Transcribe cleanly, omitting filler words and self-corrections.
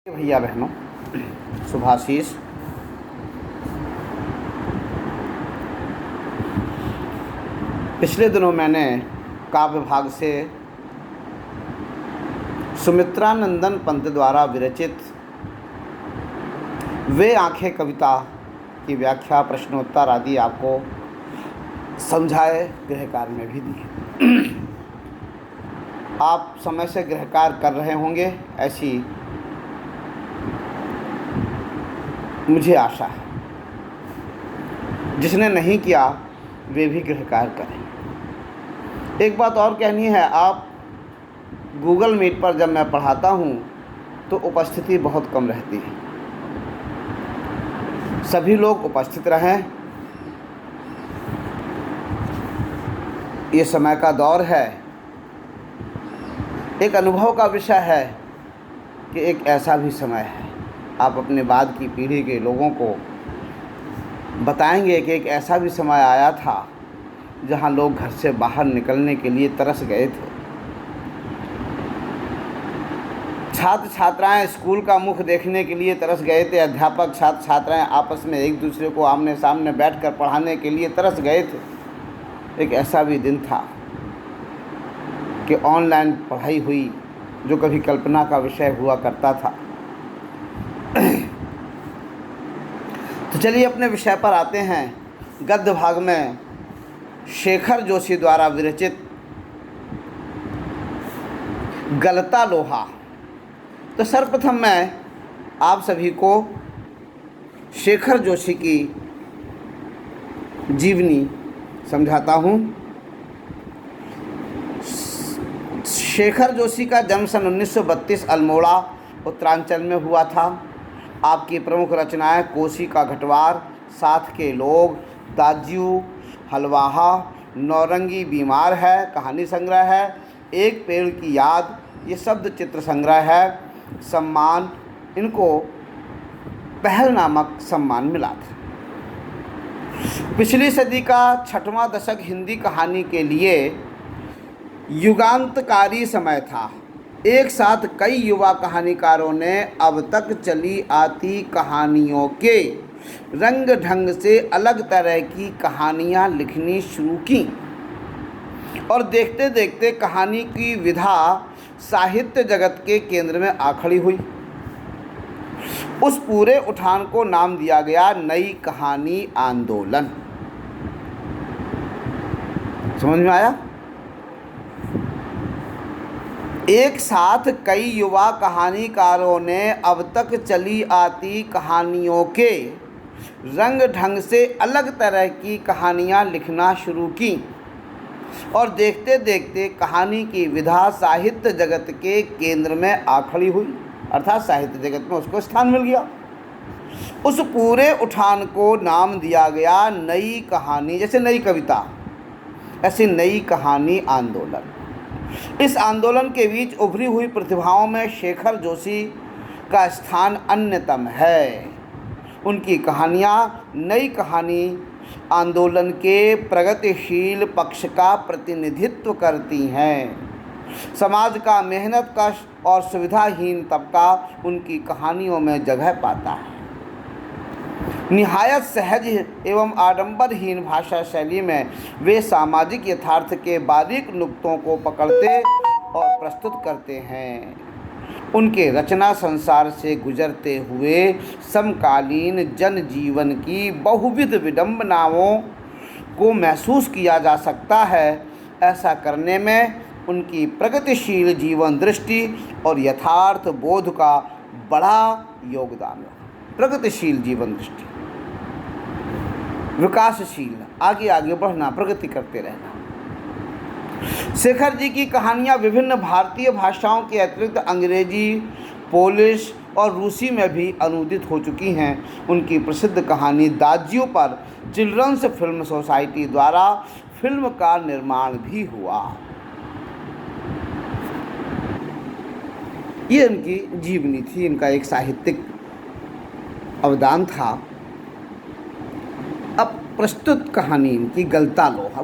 भैया बहनों, शुभाशीष। पिछले दिनों मैंने काव्य भाग से सुमित्रा नंदन पंत द्वारा विरचित वे आंखें कविता की व्याख्या, प्रश्नोत्तर आदि आपको समझाए, गृह कार्य में भी दिए। आप समय से गृह कार्य कर रहे होंगे, ऐसी मुझे आशा है। जिसने नहीं किया वे भी गृह कार्य करें। एक बात और कहनी है, आप गूगल मीट पर जब मैं पढ़ाता हूँ तो उपस्थिति बहुत कम रहती है। सभी लोग उपस्थित रहें। ये समय का दौर है। एक अनुभव का विषय है कि एक ऐसा भी समय है, आप अपने बाद की पीढ़ी के लोगों को बताएंगे कि एक ऐसा भी समय आया था जहां लोग घर से बाहर निकलने के लिए तरस गए थे। छात्र छात्राएं स्कूल का मुख देखने के लिए तरस गए थे। अध्यापक छात्र छात्राएं आपस में एक दूसरे को आमने सामने बैठकर पढ़ाने के लिए तरस गए थे। एक ऐसा भी दिन था कि ऑनलाइन पढ़ाई हुई, जो कभी कल्पना का विषय हुआ करता था। तो चलिए अपने विषय पर आते हैं। गद्य भाग में शेखर जोशी द्वारा विरचित गलता लोहा। तो सर्वप्रथम मैं आप सभी को शेखर जोशी की जीवनी समझाता हूँ। शेखर जोशी का जन्म सन 1932 अल्मोड़ा उत्तरांचल में हुआ था। आपकी प्रमुख रचनाएं कोसी का घटवार, साथ के लोग, दाज्यू, हलवाहा, नौरंगी बीमार है, कहानी संग्रह है, एक पेड़ की याद, ये शब्द चित्र संग्रह है। सम्मान, इनको पहल नामक सम्मान मिला था। पिछली सदी का 6वां दशक हिंदी कहानी के लिए युगांतकारी समय था। एक साथ कई युवा कहानीकारों ने अब तक चली आती कहानियों के रंग ढंग से अलग तरह की कहानियाँ लिखनी शुरू की और देखते देखते कहानी की विधा साहित्य जगत के केंद्र में आ खड़ी हुई। उस पूरे उठान को नाम दिया गया नई कहानी आंदोलन। समझ में आया? एक साथ कई युवा कहानीकारों ने अब तक चली आती कहानियों के रंग ढंग से अलग तरह की कहानियाँ लिखना शुरू की और देखते देखते कहानी की विधा साहित्य जगत के केंद्र में आ खड़ी हुई, अर्थात साहित्य जगत में उसको स्थान मिल गया। उस पूरे उठान को नाम दिया गया नई कहानी, जैसे नई कविता ऐसी नई कहानी आंदोलन। इस आंदोलन के बीच उभरी हुई प्रतिभाओं में शेखर जोशी का स्थान अन्यतम है। उनकी कहानियाँ नई कहानी आंदोलन के प्रगतिशील पक्ष का प्रतिनिधित्व करती हैं। समाज का मेहनत कश और सुविधाहीन तबका उनकी कहानियों में जगह पाता है। निहायत सहज एवं आडंबरहीन भाषा शैली में वे सामाजिक यथार्थ के बारीक नुक्तों को पकड़ते और प्रस्तुत करते हैं। उनके रचना संसार से गुजरते हुए समकालीन जनजीवन की बहुविध विडंबनाओं को महसूस किया जा सकता है। ऐसा करने में उनकी प्रगतिशील जीवन दृष्टि और यथार्थ बोध का बड़ा योगदान है। प्रगतिशील जीवन दृष्टि, विकासशील, आगे आगे बढ़ना, प्रगति करते रहना। शेखर जी की कहानियाँ विभिन्न भारतीय भाषाओं के अतिरिक्त अंग्रेजी, पोलिश और रूसी में भी अनुदित हो चुकी हैं। उनकी प्रसिद्ध कहानी दाज्यू पर चिल्ड्रंस फिल्म सोसाइटी द्वारा फिल्म का निर्माण भी हुआ। ये उनकी जीवनी थी, इनका एक साहित्यिक अवदान था। अब प्रस्तुत कहानी इनकी गलता लोहा।